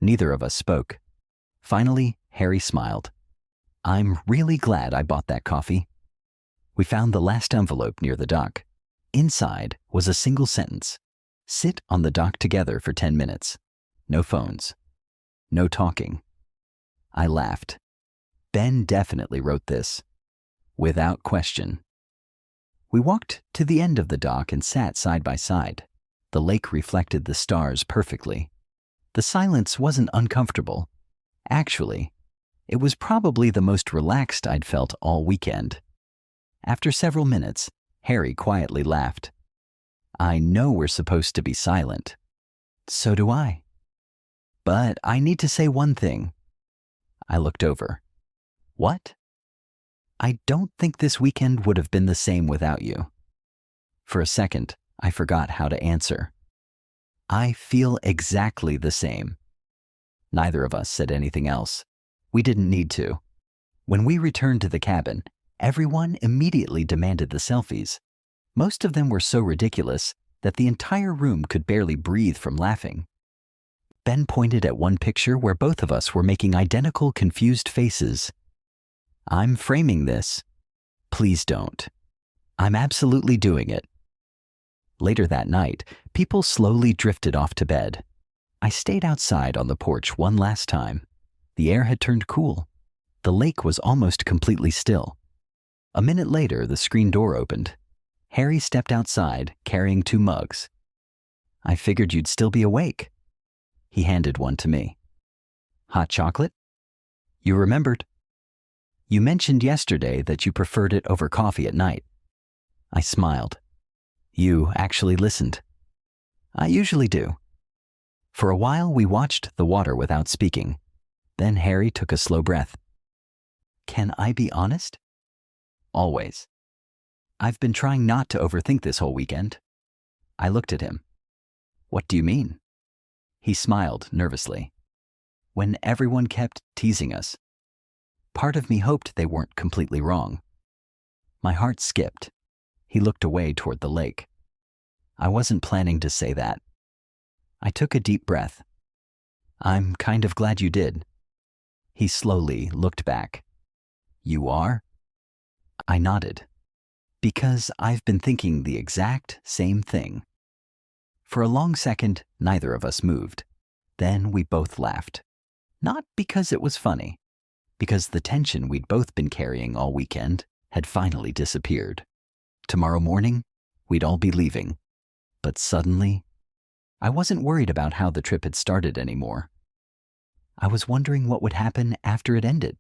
Neither of us spoke. Finally, Hary smiled. I'm really glad I bought that coffee. We found the last envelope near the dock. Inside was a single sentence. Sit on the dock together for 10 minutes. No phones. No talking. I laughed. Ben definitely wrote this. Without question. We walked to the end of the dock and sat side by side. The lake reflected the stars perfectly. The silence wasn't uncomfortable. Actually, it was probably the most relaxed I'd felt all weekend. After several minutes, Hary quietly laughed. I know we're supposed to be silent. So do I. But I need to say one thing. I looked over. What? I don't think this weekend would have been the same without you. For a second, I forgot how to answer. I feel exactly the same. Neither of us said anything else. We didn't need to. When we returned to the cabin, everyone immediately demanded the selfies. Most of them were so ridiculous that the entire room could barely breathe from laughing. Ben pointed at one picture where both of us were making identical confused faces. I'm framing this. Please don't. I'm absolutely doing it. Later that night, people slowly drifted off to bed. I stayed outside on the porch one last time. The air had turned cool. The lake was almost completely still. A minute later, the screen door opened. Hary stepped outside, carrying 2 mugs. I figured you'd still be awake. He handed one to me. Hot chocolate? You remembered. You mentioned yesterday that you preferred it over coffee at night. I smiled. You actually listened. I usually do. For a while, we watched the water without speaking. Then Hary took a slow breath. Can I be honest? Always. I've been trying not to overthink this whole weekend. I looked at him. What do you mean? He smiled nervously. When everyone kept teasing us. Part of me hoped they weren't completely wrong. My heart skipped. He looked away toward the lake. I wasn't planning to say that. I took a deep breath. I'm kind of glad you did. He slowly looked back. You are? I nodded. Because I've been thinking the exact same thing. For a long second, neither of us moved. Then we both laughed. Not because it was funny, because the tension we'd both been carrying all weekend had finally disappeared. Tomorrow morning, we'd all be leaving. But suddenly, I wasn't worried about how the trip had started anymore. I was wondering what would happen after it ended.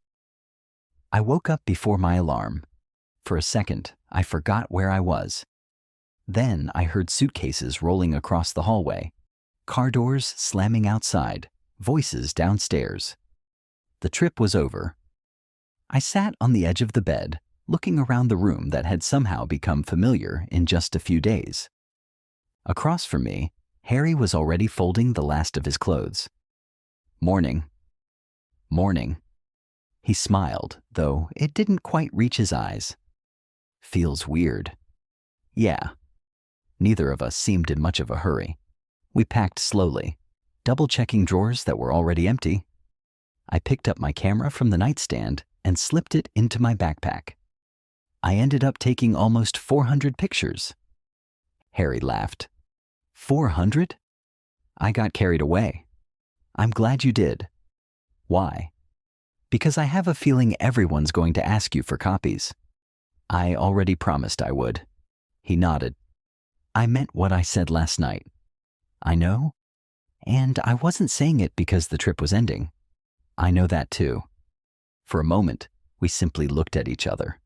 I woke up before my alarm. For a second, I forgot where I was. Then I heard suitcases rolling across the hallway, car doors slamming outside, voices downstairs. The trip was over. I sat on the edge of the bed, looking around the room that had somehow become familiar in just a few days. Across from me, Hary was already folding the last of his clothes. Morning. Morning. He smiled, though it didn't quite reach his eyes. Feels weird. Yeah. Neither of us seemed in much of a hurry. We packed slowly, double-checking drawers that were already empty. I picked up my camera from the nightstand and slipped it into my backpack. I ended up taking almost 400 pictures. Hary laughed. 400? I got carried away. I'm glad you did. Why? Because I have a feeling everyone's going to ask you for copies. I already promised I would. He nodded. I meant what I said last night. I know. And I wasn't saying it because the trip was ending. I know that too. For a moment, we simply looked at each other.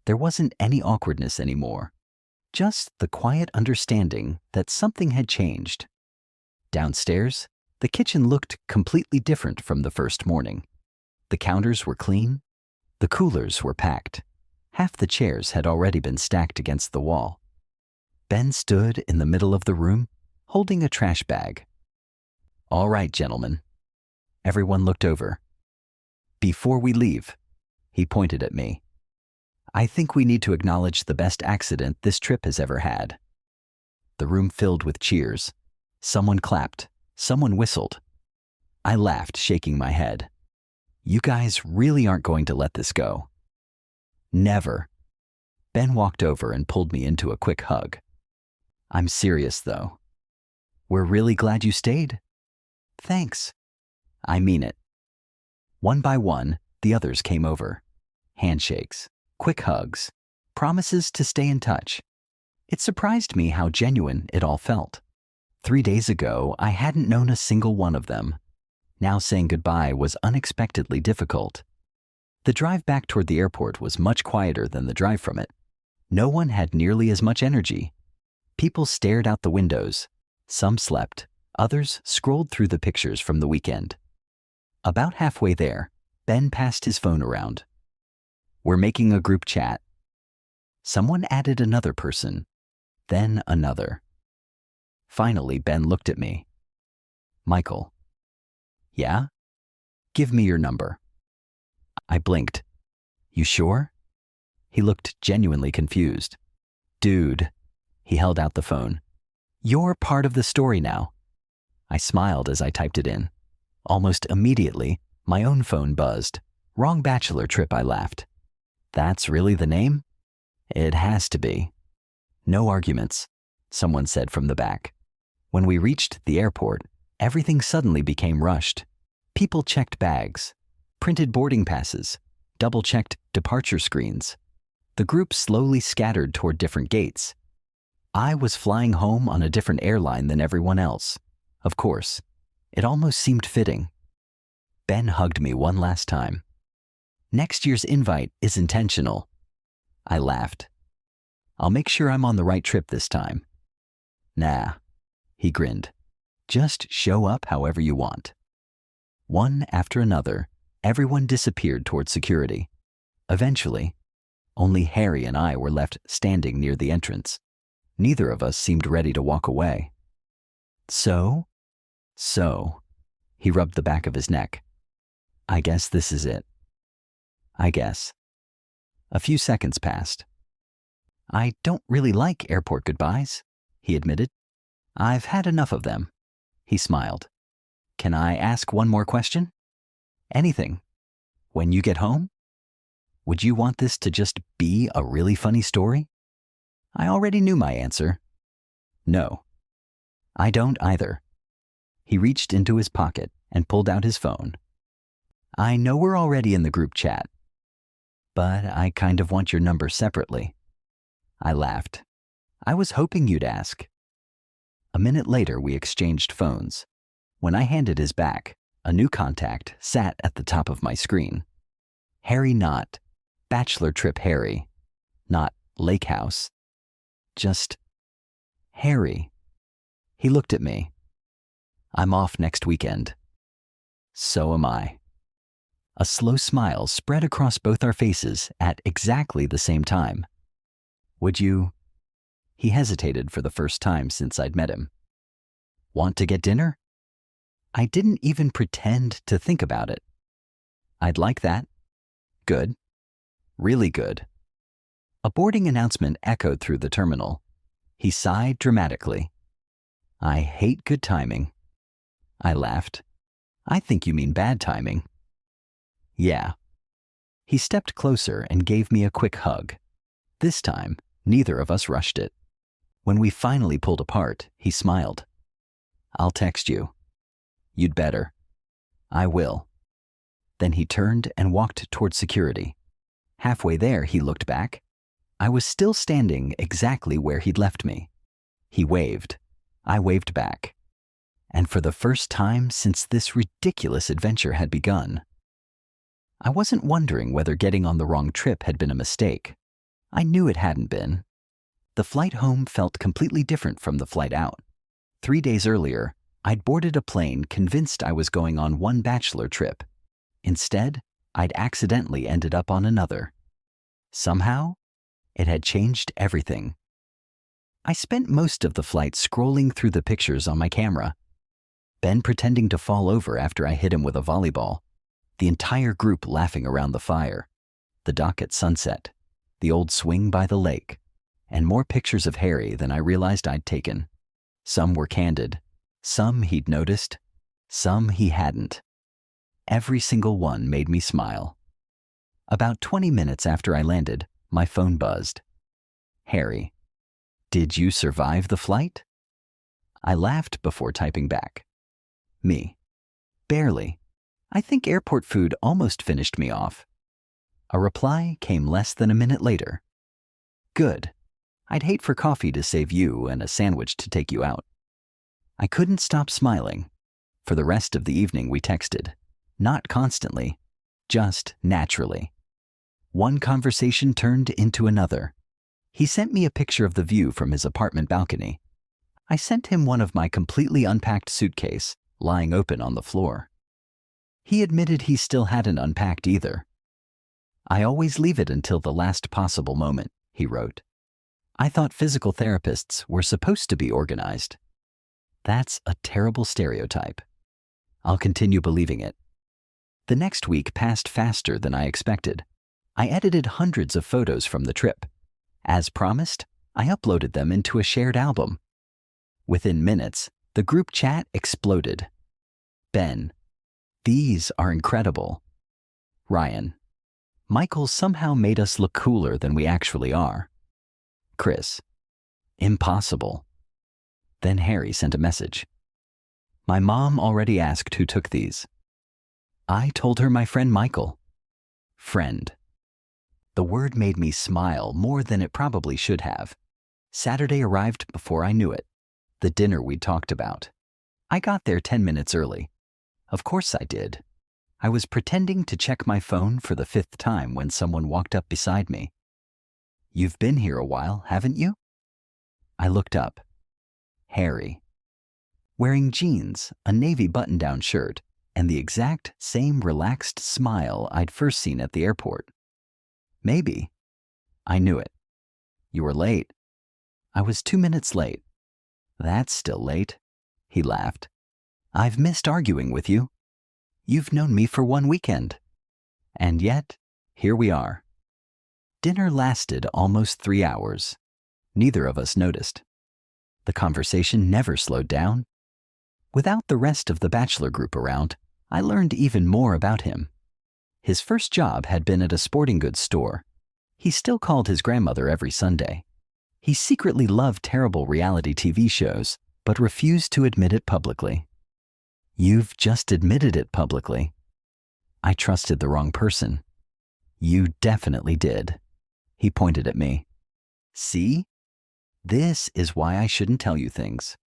There wasn't any awkwardness anymore. Just the quiet understanding that something had changed. Downstairs, the kitchen looked completely different from the first morning. The counters were clean. The coolers were packed. Half the chairs had already been stacked against the wall. Ben stood in the middle of the room, holding a trash bag. All right, gentlemen. Everyone looked over. Before we leave, he pointed at me. I think we need to acknowledge the best accident this trip has ever had. The room filled with cheers. Someone clapped. Someone whistled. I laughed, shaking my head. You guys really aren't going to let this go. Never. Ben walked over and pulled me into a quick hug. I'm serious, though. We're really glad you stayed. Thanks. I mean it. One by one, the others came over. Handshakes, quick hugs, promises to stay in touch. It surprised me how genuine it all felt. 3 days ago, I hadn't known a single one of them. Now saying goodbye was unexpectedly difficult. The drive back toward the airport was much quieter than the drive from it. No one had nearly as much energy. People stared out the windows. Some slept. Others scrolled through the pictures from the weekend. About halfway there, Ben passed his phone around. We're making a group chat. Someone added another person, then another. Finally, Ben looked at me. Michael. Yeah? Give me your number. I blinked. You sure? He looked genuinely confused. Dude. He held out the phone. You're part of the story now. I smiled as I typed it in. Almost immediately, my own phone buzzed. Wrong bachelor trip, I laughed. That's really the name? It has to be. No arguments, someone said from the back. When we reached the airport, everything suddenly became rushed. People checked bags, printed boarding passes, double-checked departure screens. The group slowly scattered toward different gates. I was flying home on a different airline than everyone else. Of course, it almost seemed fitting. Ben hugged me one last time. Next year's invite is intentional. I laughed. I'll make sure I'm on the right trip this time. Nah, he grinned. Just show up however you want. One after another, everyone disappeared toward security. Eventually, only Hary and I were left standing near the entrance. Neither of us seemed ready to walk away. So, he rubbed the back of his neck. I guess this is it. I guess. A few seconds passed. I don't really like airport goodbyes, he admitted. I've had enough of them. He smiled. Can I ask one more question? Anything. When you get home? Would you want this to just be a really funny story? I already knew my answer. No. I don't either. He reached into his pocket and pulled out his phone. I know we're already in the group chat, but I kind of want your number separately. I laughed. I was hoping you'd ask. A minute later, we exchanged phones. When I handed his back, a new contact sat at the top of my screen. Hary, not Bachelor Trip Hary, not Lake House. Just Hary. He looked at me. I'm off next weekend. So am I. A slow smile spread across both our faces at exactly the same time. Would you? He hesitated for the first time since I'd met him. Want to get dinner? I didn't even pretend to think about it. I'd like that. Good. Really good. A boarding announcement echoed through the terminal. He sighed dramatically. I hate good timing. I laughed. I think you mean bad timing. Yeah. He stepped closer and gave me a quick hug. This time, neither of us rushed it. When we finally pulled apart, he smiled. I'll text you. You'd better. I will. Then he turned and walked toward security. Halfway there, he looked back. I was still standing exactly where he'd left me. He waved. I waved back. And for the first time since this ridiculous adventure had begun, I wasn't wondering whether getting on the wrong trip had been a mistake. I knew it hadn't been. The flight home felt completely different from the flight out. 3 days earlier, I'd boarded a plane convinced I was going on one bachelor trip. Instead, I'd accidentally ended up on another. Somehow, it had changed everything. I spent most of the flight scrolling through the pictures on my camera. Ben pretending to fall over after I hit him with a volleyball. The entire group laughing around the fire. The dock at sunset. The old swing by the lake. And more pictures of Hary than I realized I'd taken. Some were candid. Some he'd noticed. Some he hadn't. Every single one made me smile. About 20 minutes after I landed, my phone buzzed. Hary, did you survive the flight? I laughed before typing back. Me. Barely. I think airport food almost finished me off. A reply came less than a minute later. Good. I'd hate for coffee to save you and a sandwich to take you out. I couldn't stop smiling. For the rest of the evening we texted. Not constantly, just naturally. One conversation turned into another. He sent me a picture of the view from his apartment balcony. I sent him one of my completely unpacked suitcase, lying open on the floor. He admitted he still hadn't unpacked either. I always leave it until the last possible moment, he wrote. I thought physical therapists were supposed to be organized. That's a terrible stereotype. I'll continue believing it. The next week passed faster than I expected. I edited hundreds of photos from the trip. As promised, I uploaded them into a shared album. Within minutes, the group chat exploded. Ben, these are incredible. Ryan, Michael somehow made us look cooler than we actually are. Chris, impossible. Then Hary sent a message. My mom already asked who took these. I told her my friend Michael. Friend. The word made me smile more than it probably should have. Saturday arrived before I knew it. The dinner we talked about. I got there 10 minutes early. Of course I did. I was pretending to check my phone for the 5th time when someone walked up beside me. You've been here a while, haven't you? I looked up. Hary. Wearing jeans, a navy button-down shirt, and the exact same relaxed smile I'd first seen at the airport. Maybe. I knew it. You were late. I was 2 minutes late. That's still late. He laughed. I've missed arguing with you. You've known me for 1 weekend. And yet, here we are. Dinner lasted almost 3 hours. Neither of us noticed. The conversation never slowed down. Without the rest of the Bachelor group around, I learned even more about him. His first job had been at a sporting goods store. He still called his grandmother every Sunday. He secretly loved terrible reality TV shows, but refused to admit it publicly. You've just admitted it publicly. I trusted the wrong person. You definitely did. He pointed at me. See? This is why I shouldn't tell you things.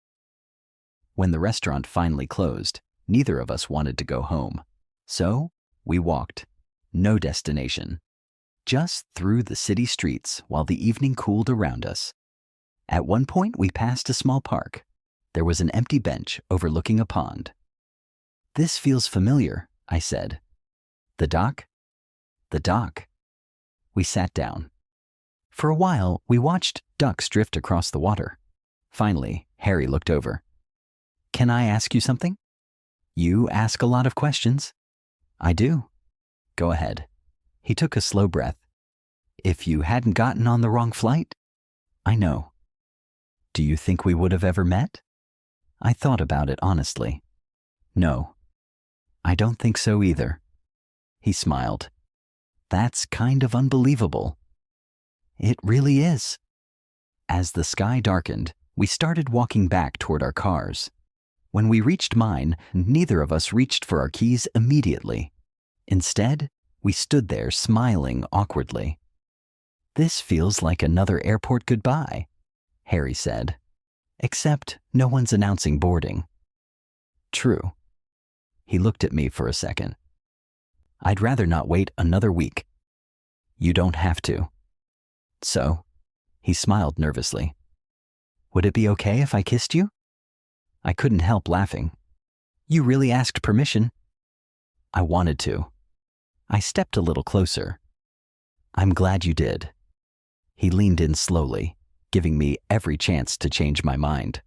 When the restaurant finally closed, neither of us wanted to go home. So, we walked. No destination. Just through the city streets while the evening cooled around us. At one point, we passed a small park. There was an empty bench overlooking a pond. This feels familiar, I said. The dock? The dock. We sat down. For a while, we watched ducks drift across the water. Finally, Hary looked over. Can I ask you something? You ask a lot of questions. I do. Go ahead. He took a slow breath. If you hadn't gotten on the wrong flight? I know. Do you think we would have ever met? I thought about it honestly. No. I don't think so either. He smiled. That's kind of unbelievable. It really is. As the sky darkened, we started walking back toward our cars. When we reached mine, neither of us reached for our keys immediately. Instead, we stood there smiling awkwardly. This feels like another airport goodbye, Hary said. Except no one's announcing boarding. True. He looked at me for a second. I'd rather not wait another week. You don't have to. So? He smiled nervously. Would it be okay if I kissed you? I couldn't help laughing. You really asked permission? I wanted to. I stepped a little closer. I'm glad you did. He leaned in slowly, giving me every chance to change my mind.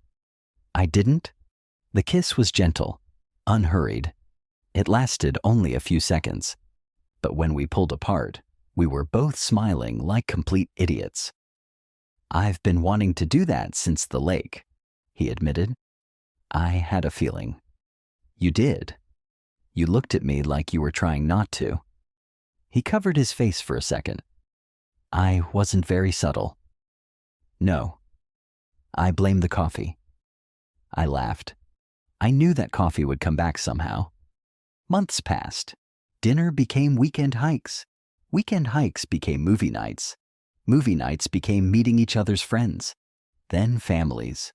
I didn't? The kiss was gentle, unhurried. It lasted only a few seconds. But when we pulled apart, we were both smiling like complete idiots. I've been wanting to do that since the lake, he admitted. I had a feeling. You did. You looked at me like you were trying not to. He covered his face for a second. I wasn't very subtle. No. I blame the coffee. I laughed. I knew that coffee would come back somehow. Months passed. Dinner became weekend hikes. Weekend hikes became movie nights. Movie nights became meeting each other's friends. Then families.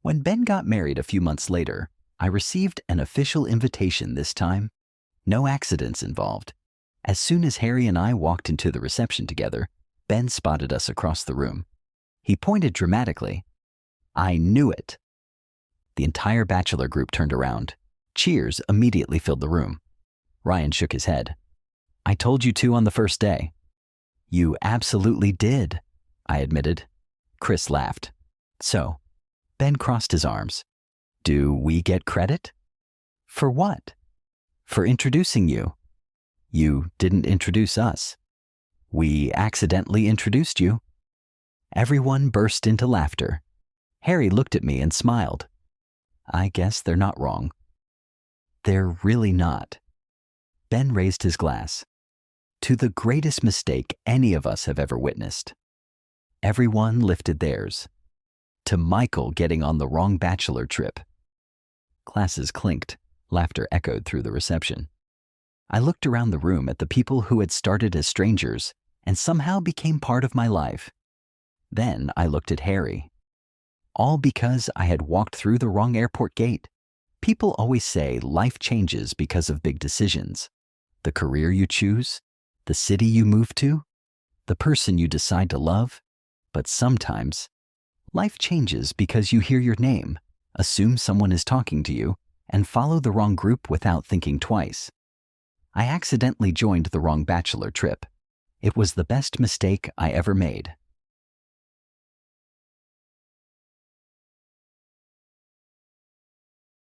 When Ben got married a few months later, I received an official invitation this time. No accidents involved. As soon as Hary and I walked into the reception together, Ben spotted us across the room. He pointed dramatically. I knew it. The entire Bachelor group turned around. Cheers immediately filled the room. Ryan shook his head. I told you to on the first day. You absolutely did, I admitted. Chris laughed. So, Ben crossed his arms. Do we get credit? For what? For introducing you. You didn't introduce us. We accidentally introduced you. Everyone burst into laughter. Hary looked at me and smiled. I guess they're not wrong. They're really not. Ben raised his glass. To the greatest mistake any of us have ever witnessed. Everyone lifted theirs. To Michael getting on the wrong Bachelor trip. Glasses clinked. Laughter echoed through the reception. I looked around the room at the people who had started as strangers and somehow became part of my life. Then I looked at Hary. All because I had walked through the wrong airport gate. People always say life changes because of big decisions. The career you choose, the city you move to, the person you decide to love. But sometimes, life changes because you hear your name, assume someone is talking to you, and follow the wrong group without thinking twice. I accidentally joined the wrong Bachelor trip. It was the best mistake I ever made.